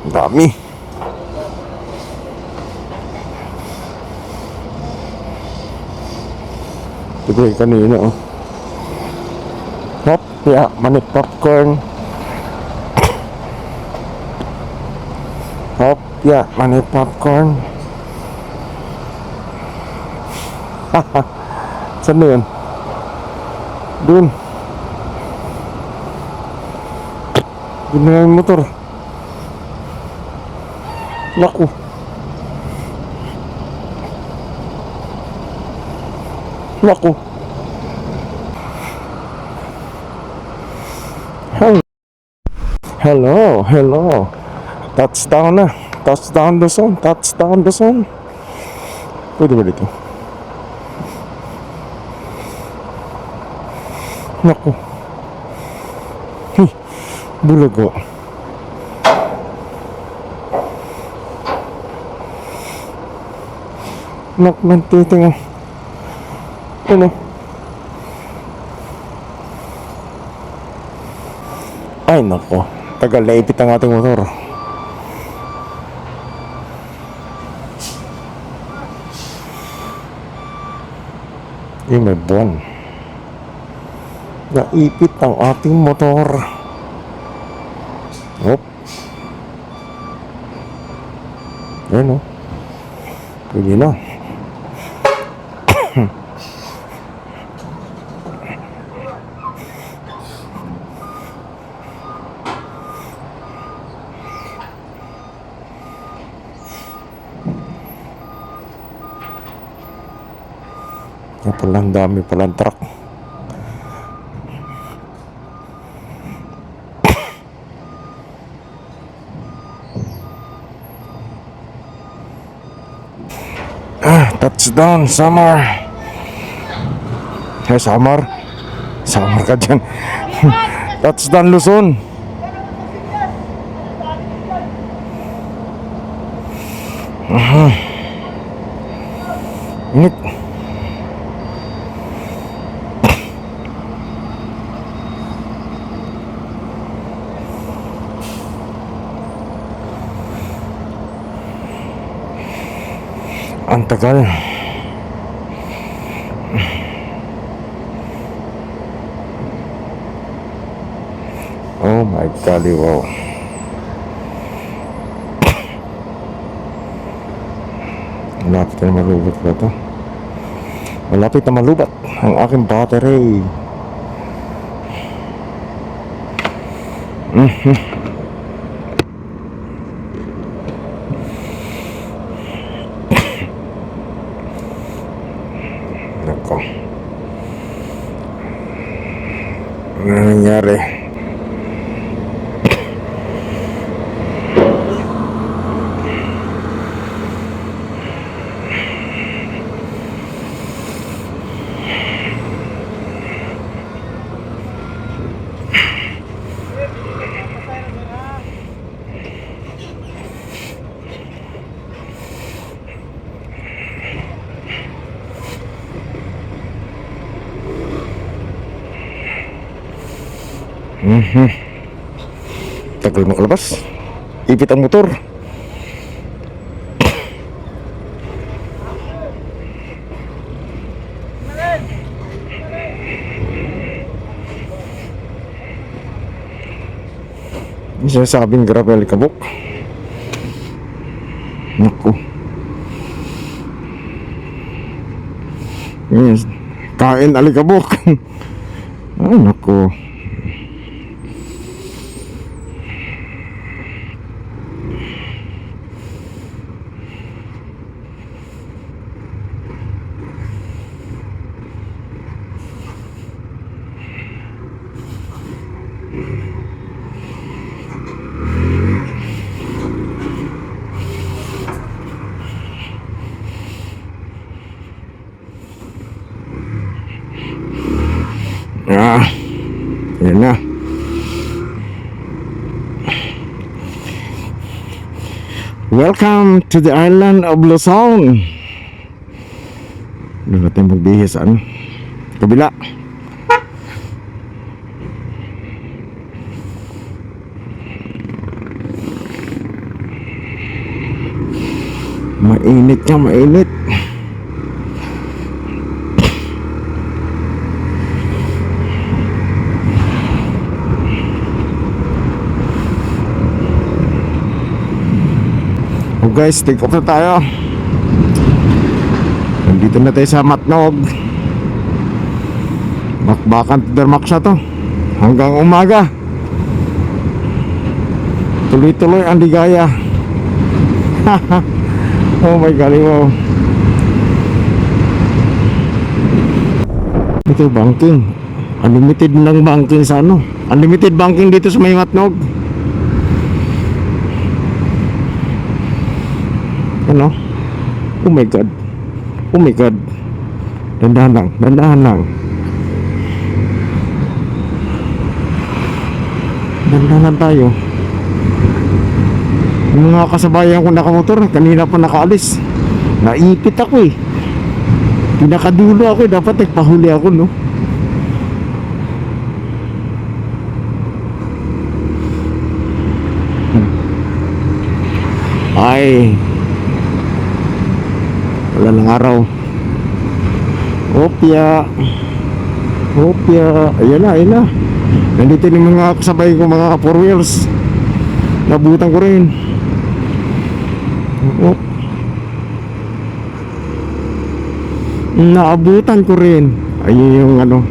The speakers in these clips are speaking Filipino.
Ang dami. Tigay kanina oh. Hop, yeah, manip popcorn. Hop, yeah, manip popcorn. Haha. Saan na yun? Doon. Doon na yung motor. Naku. Naku. Hello, hello. Touchdown na. Touchdown Luzon. Touchdown Luzon. Pwede ba dito? Naku. Hey, bulago. Nak nantiting. Ano? Ay nako. Tagal na ipit ang ating motor. May buwan. Naipit ang ating motor. Hop. Ayan o. Pwede na. Yan pala, ang dami palang truck. Touchdown, Samar. Hey, Samar. Samar ka dyan. Touchdown, Luzon. Init. Ang tagal. Oh my God, wow. Malapit na malubat ba ito? Malapit na malubat ang aking battery. Nako. Ano nangyari? Tagal makalabas. Ipit ang motor. Hindi siya sabing grabe alikabok. Naku. Yes. Kain alikabok. Ay naku. Yan na. Welcome to the island of Luzon. Doon natin magbihis ano? Kabila. Mainit nga, mainit. Oh guys, take off na tayo. Nandito na tayo sa Matnog. Bakbakan Dermax na to hanggang umaga. Tuloy-tuloy ang ligaya. Oh my God, wow. Ito banking. Unlimited ng banking sa ano. Unlimited banking dito sa may Matnog. Ano? Oh my God. Oh my God. Dandahan lang. Dandahan lang. Dandahan tayo. Yung mga kasabayan ko nakamotor, kanina pa nakaalis. Naipit ako eh. Pinakadulo ako eh. Dapat nagpahuli ako, no? Ay, wala lang araw. Opya. Opya. Ayan na, ayan na. Nandito yung mga kasabay ko, mga 4 wheels. Nabutan ko rin. Oh. Naabutan ko rin. Ayun yung ano.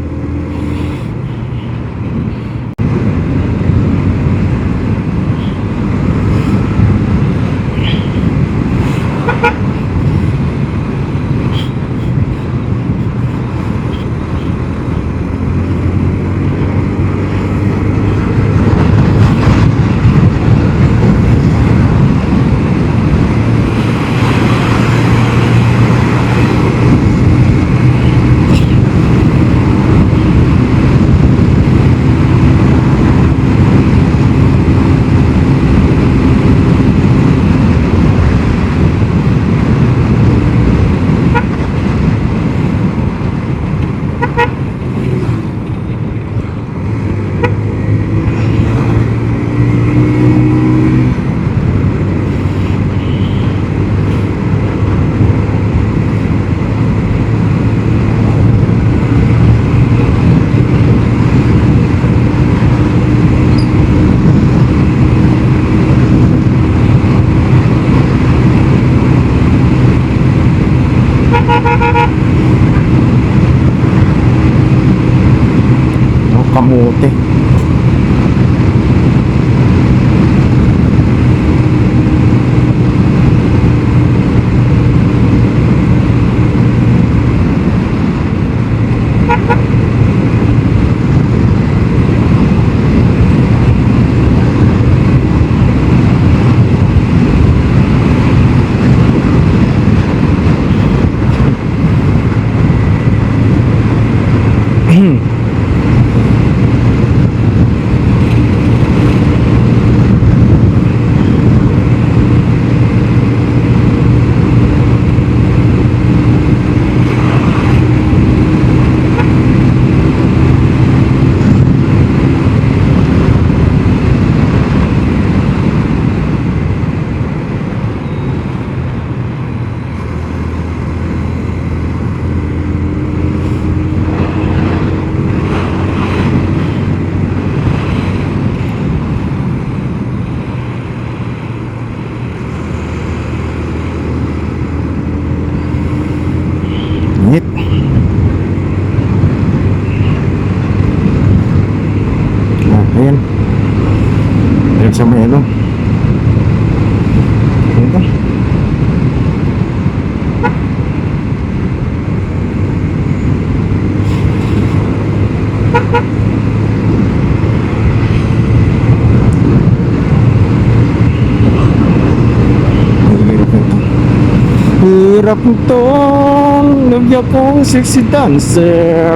Kamote. Init. Ayan. Ayan sa may ano. Ayan. Hirap nitong nabya kong sexy dancer.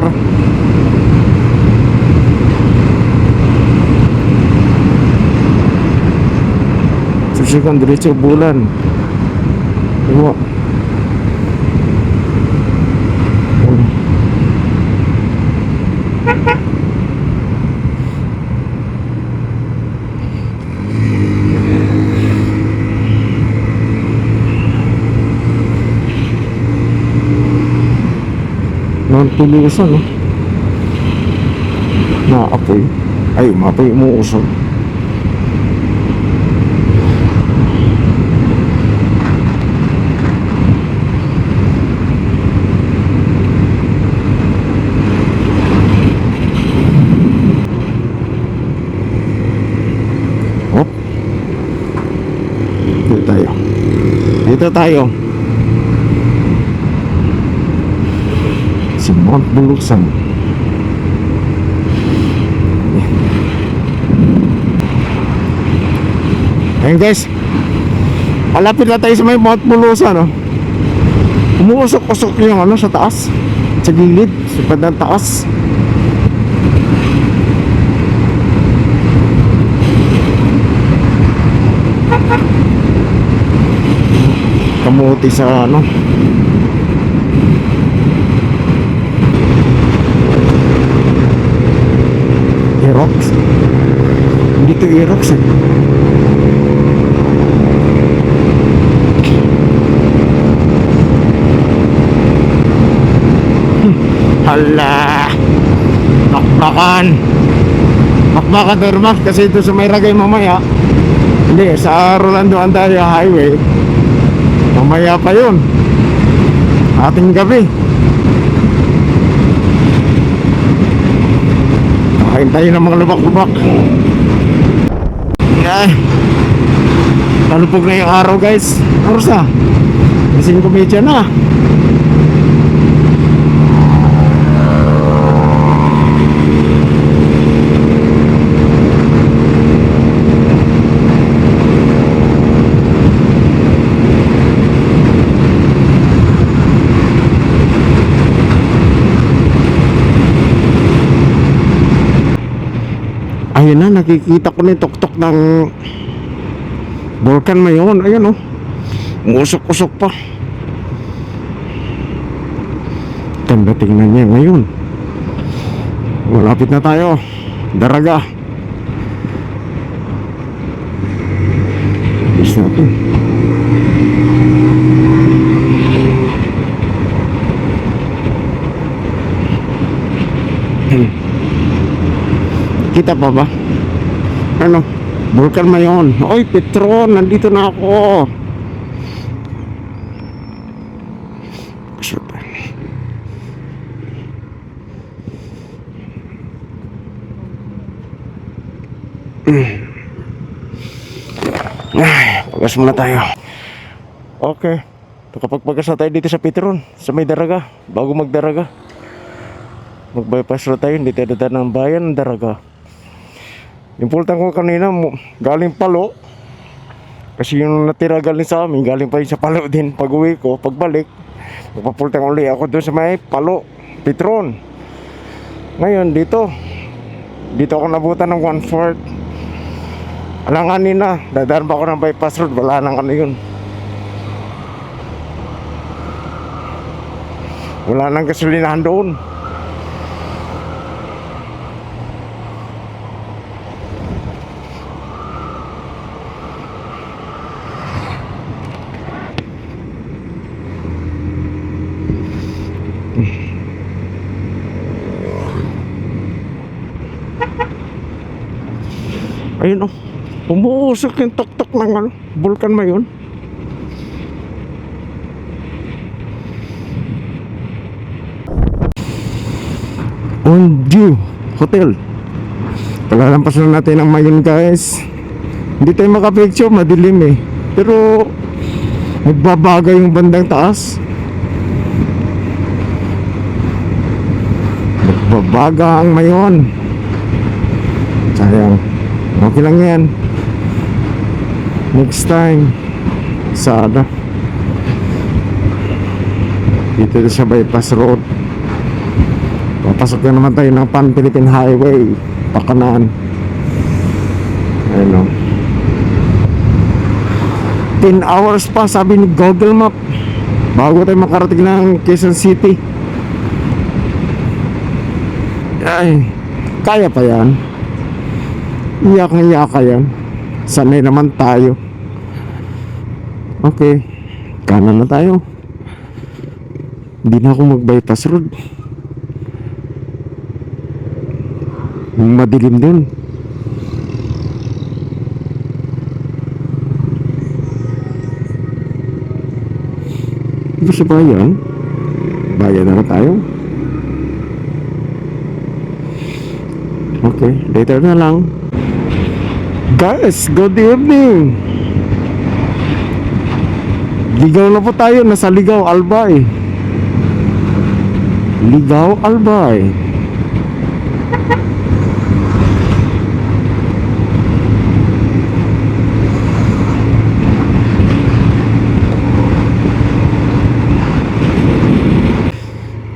Susikan diretso bulan. Iwa. Mount Pulusan, no? Naapoy. Ay, maapoy umuusok. Hop. Dito tayo. Dito tayo. Si Mount Bulusan. Ayun guys, malapit na tayo sa may Mount Bulusan, no? Umuusok-usok yung ano sa taas, sa gilid, sa bandang taas. Kamuti sa ano. Aerox. Hindi to Aerox eh. Hala. Bakbakan. Bakbakan Dermax kasi ito sa may Ragay mamaya. Hindi, sa Rolando Andaria Highway. Mamaya pa yun. Ating gabi. Kain tayo ng mga lubak-lubak. Yan. Talupog na yung araw guys. Oras na. Kasing komedya na. Ayun na, nakikita ko na yung tuktok ng Volcan Mayon. Ayun oh, umusok-usok pa. Ganda tingnan niya ngayon. Malapit na tayo. Daraga. Bis natin. Kita pa ba? Ano? Volcan Mayon. Oy, Petron, nandito na ako. Super. Pagas muna tayo. Okay. Nakapagpagas na tayo dito sa Petron, sa may Daraga. Bago magdaraga, mag-bypass na tayo. Hindi tayo dadaan ng bayan ng Daraga. Yung pultang ko kanina galing Palo. Kasi yung natira galing sa amin, galing pa yun sa Palo din. Pag uwi ko, pagbalik, magpapultang uli ako doon sa may Palo, Petron. Ngayon dito ako nabutan ng 1/4. Alanganin na, dadaan pa ako ng bypass road. Wala nang ano yun. Wala nang gasolinahan doon. Ayun oh, umuusok yung tuktok ng ano, Volcan Mayon. Onju Hotel. Palalampas na natin ang Mayon guys. Hindi tayo makapicture, madilim eh. Pero magbabaga yung bandang taas. Magbabaga ang Mayon. Sayang. Okay lang yan. Next time sana dito sa bypass road. Papasok na naman tayo ng Pan Philippine Highway pakanan. Ayun o, 10 hours pa sabi ni Google Map bago tayo makarating ng Quezon City. Ay, kaya pa yan. Iyak yan. Sanay naman tayo. Okay, kanan na tayo. Hindi na ako mag-bypass road. Madilim dun. Ito sa bayan. Bayan na tayo. Okay, later na lang. Guys, good evening. Ligaw na po tayo. Nasa Ligaw, Albay. Ligaw, Albay.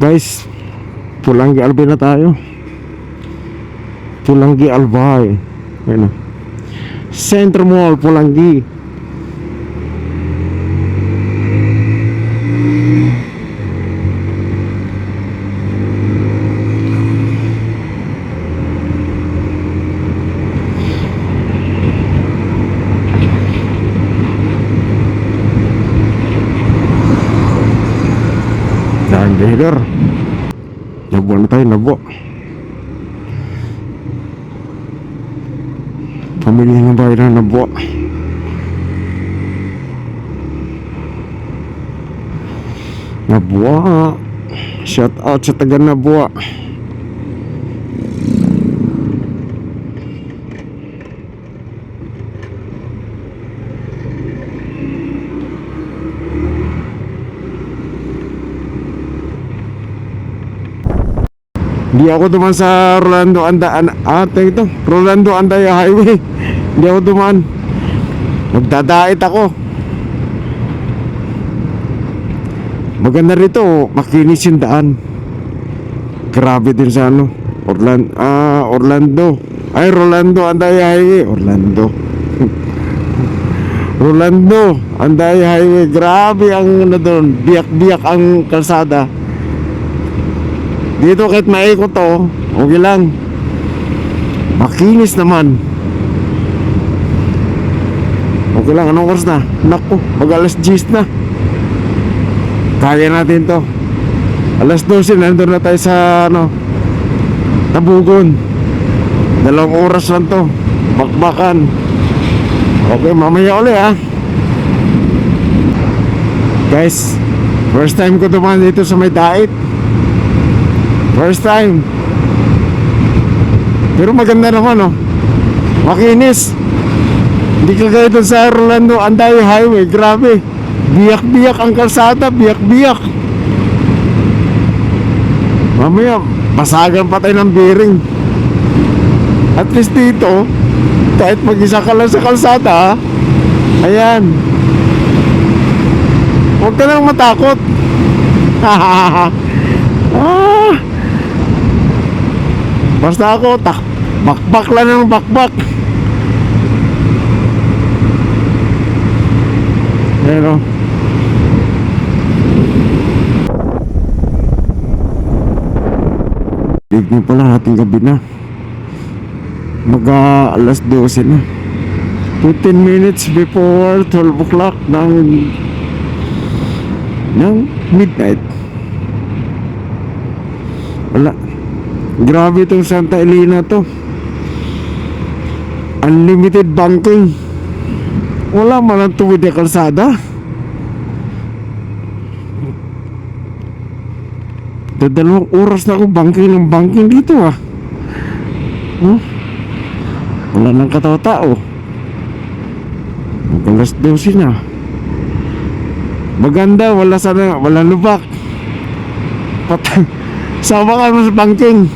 Guys, Pulanggi Albay na tayo. Pulanggi Albay. Ayan na. Center Mall, Pulanggi. Daan dealer. Nabo na tayo, nabo. Pamili ng bahay na nabo. Nabwa. Shout out sa taga Nabwa. Hindi ako duman sa Rolando ito, Rolando Andaya Highway. Hindi ako duman. Magdadait ako. Maganda rito, makinis yung daan. Grabe din sa ano, Orlando. Ay, Rolando Andaya Highway. Rolando Andaya Highway. Grabe ang ano doon, biyak-biyak ang kalsada. Dito kahit maikot to, okay lang. Makinis naman. Okay lang, anong oras na? Naku, mag alas 10 na. Kaya natin to. Alas 12, nandun na tayo sa ano, Tabugon. 2 oras lang to. Bakbakan. Okay, mamaya ulit ha. Guys, first time ko dumaan dito sa may dait. First time. Pero maganda naman oh. Makinis. Hindi kagaya doon sa Rolando Andaya Highway. Grabe. Biyak-biyak ang kalsada. Biyak-biyak. Mamaya basagan pa tayo ng bearing. At least dito, kahit mag-isa ka lang sa kalsada, ayan, huwag ka lang matakot. Basta ako, bakbak lang ng bakbak. Ayan o. Tignan pala ating gabi na. Alas 12 na. 15 minutes before 12 o'clock ng midnight. Wala. Grabe itong Santa Elena to. Unlimited banking. Wala man ang tuwid na kalsada. Dalawang oras na ako banking ng banking dito ah. Wala nang katao-tao. Alas 12 na. Maganda, wala lubak. Sama ka mo sa banking.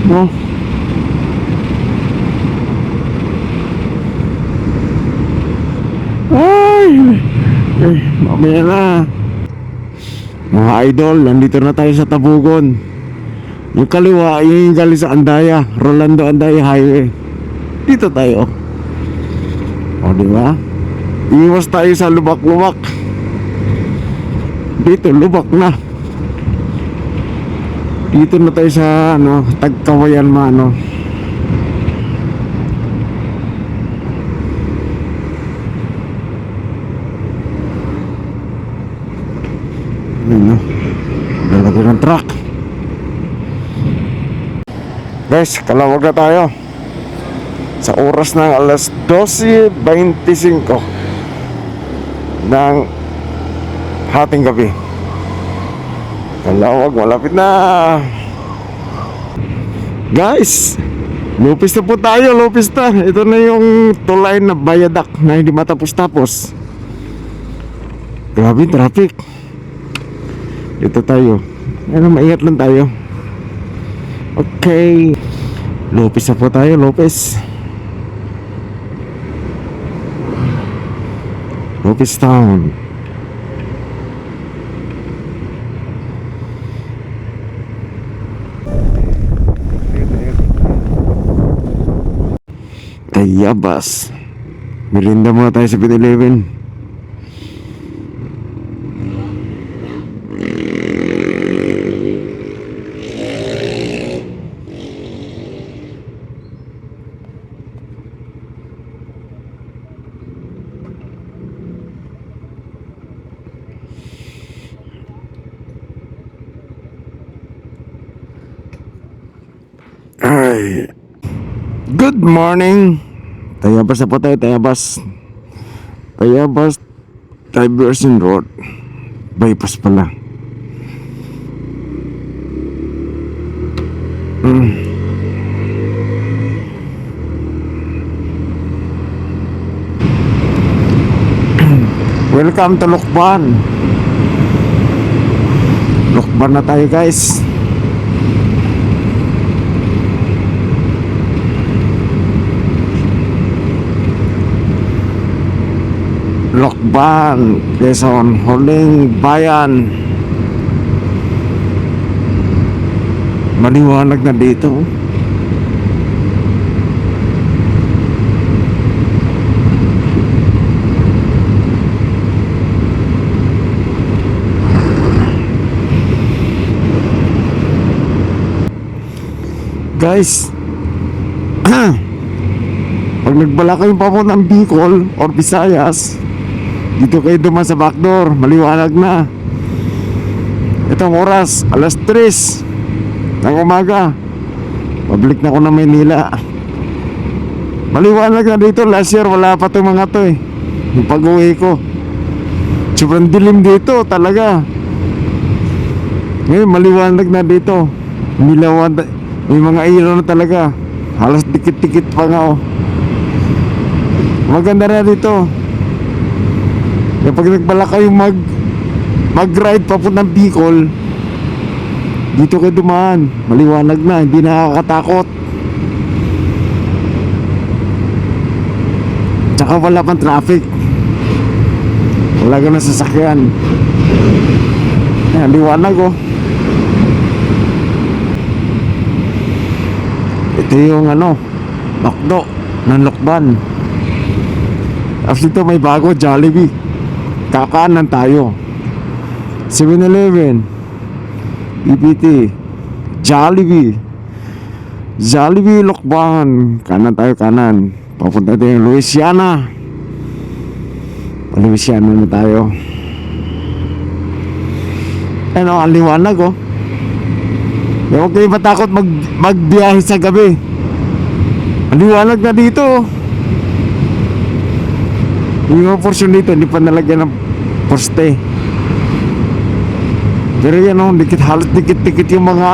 No? Ay, mamaya na. Mga idol, nandito na tayo sa Tabugon. Yung kaliwa, yung galing sa Andaya, Rolando Andaya Highway. Dito tayo. O, diba? Iwas tayo sa lubak-lubak. Dito, lubak na. Dito na tayo sa ano, Tagkawayan mano. Ano? Lalaki ng truck. Guys, kalawag na tayo. Sa oras ng alas 12:25 ng hating gabi. Kalawag, malapit na. Guys, lupis na po tayo, lupis na. Ito na yung tulay na viaduct na hindi matapos-tapos. Grabe traffic. Dito tayo. Ano, maingat lang tayo. Okay. Lupis na po tayo, Lopez. Lopez Town. Tayabas. Merinda muna tayo sa 7-Eleven. Ay. Good morning. Tayabas na po tayo, Tayabas. Tayabas Diversion Road. Bypass pala. Welcome to Lokban. Lokban na tayo, guys. Lokban, Quezon, Huling Bayan. Maliwanag na dito. Guys, pag nagbala kayong papunta ng Bicol or Visayas, dito kayo duman sa backdoor, maliwanag na. Itong oras, alas 3 ng umaga. Pabalik na ako ng Maynila. Maliwanag na dito. Last year wala pa itong mga to eh. Yung pag-uwi ko, sobrang dilim dito talaga. Ngayon maliwanag na dito. Milawan, may mga ilaw na talaga. Halos dikit-dikit pa nga oh. Maganda na dito. Kapag nagbala kayo mag-ride papuntang Bicol, dito kayo dumaan. Maliwanag na, hindi nakakatakot. Tsaka wala pang traffic. Wala ka na sasakyan. Ayan, liwanag oh. Ito yung bakdo ng Lokban. Tapos dito may bago, Jollibee. Kakaanan tayo. 7-Eleven, PPT, Jollibee, Jollibee Lokban. Kanan tayo, kanan. Papunta tayo ng Louisiana. Louisiana na tayo. Ano, ang liwanag oh. Huwag kayo matakot magbiyahe sa gabi. Ang liwanag na dito oh. Yung mga portion dito hindi pa nalagyan ng poste. Pero yan oh, halos dikit-dikit yung mga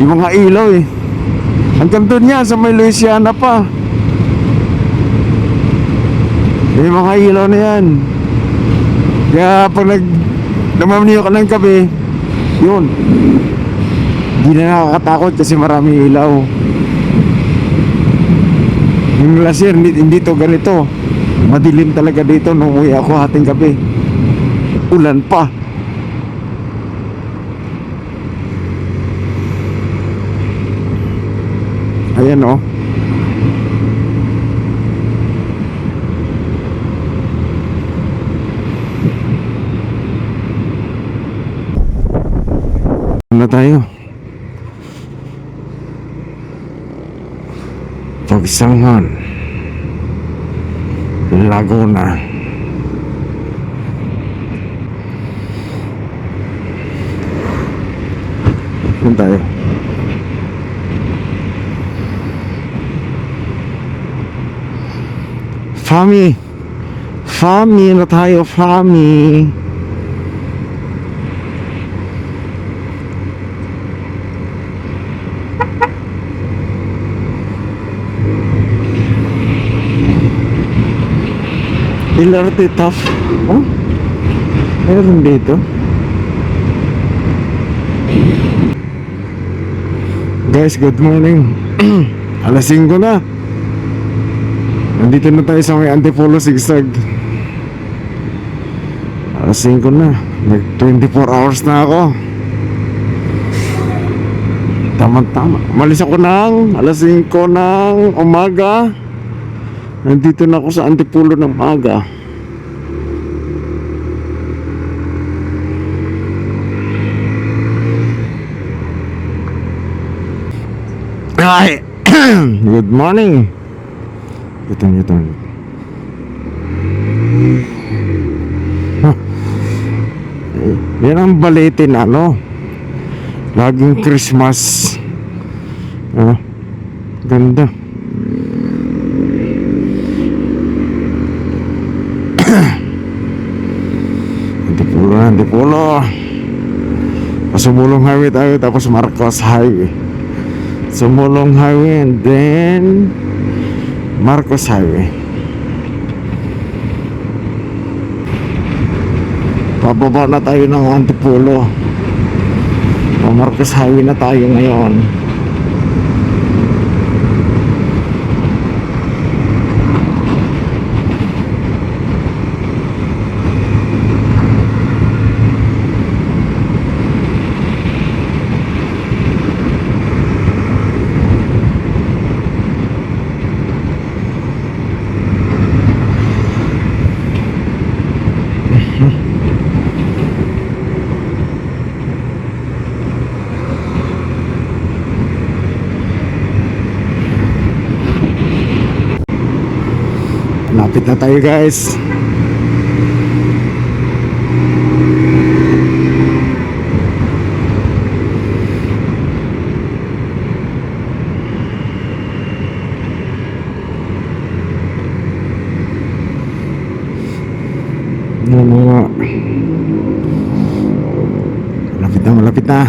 yung mga ilaw eh. Hanggang doon yan sa may Louisiana pa. May mga ilaw na yan. Kaya pag namamniyo ka ng gabi, yun, hindi na nakakatakot kasi marami ilaw. Yung last year hindi to ganito. Madilim talaga dito nung uwi ako hating gabi. Ulan pa. Ayan oh. Ano tayo? Pagsangan, Laguna. Saan tayo? Fami. Fami na tayo, Fami. LRT tough. Oh, meron dito. Guys, good morning. Alas 5 na. Nandito na tayo sa may Antipolo Sigsag. Alas 5 na. Nag 24 hours na ako. Tama-tama. Malis ako ng alas 5 ng umaga. Nandito na ako sa Antipolo ng umaga. Ay! Good morning. Ito. Yan ang balitin, ano, laging Christmas. Ganda. Antipolo. Pasumulong highway tayo, tapos Marcos Highway. Sumulong Highway and then Marcos Highway. Pababa na tayo ng Antipolo. Marcos Highway na tayo ngayon. Lapit na tayo, guys. Malapit na.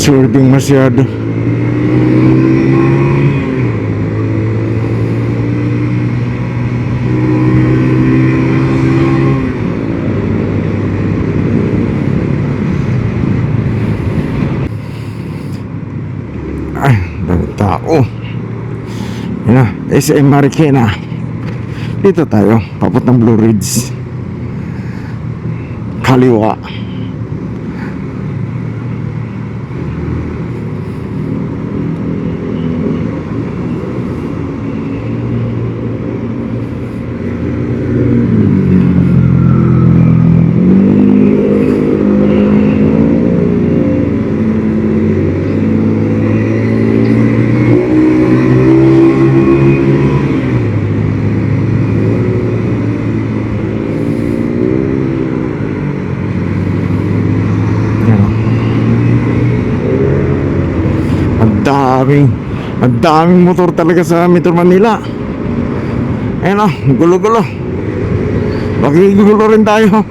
Swerving masyado. Ay, dami tao. Yan na, SM Marikina. Dito tayo, papuntang Blue Ridge. Kaliwa. Ang daming motor talaga sa Metro Manila. Ayan o, gulo-gulo. Makigulo rin tayo.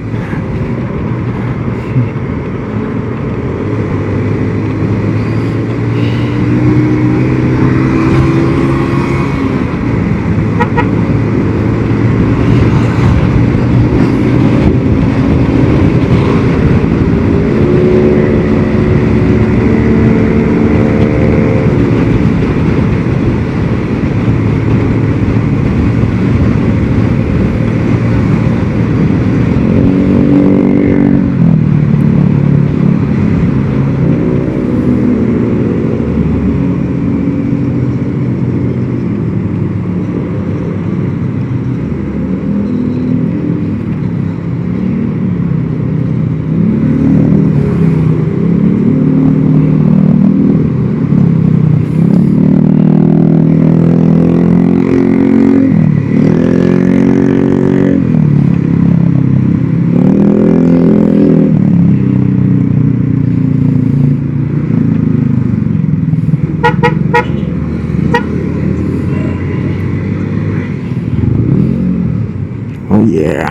Oh yeah.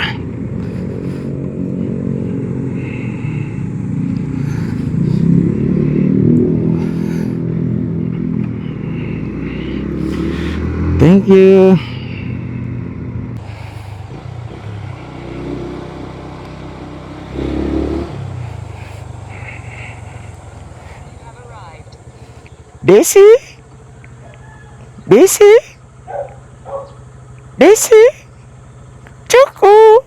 Thank you. Daisy? Daisy? Daisy? Choco?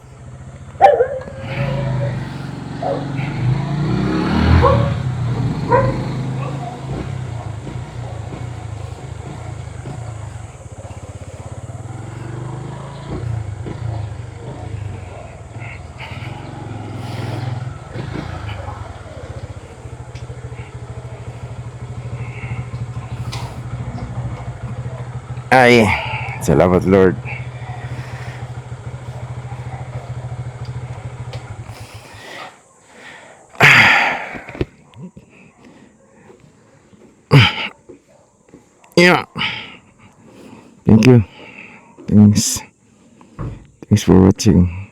Ay, salamat Lord. Yeah. Thank you. Thanks. Thanks for watching.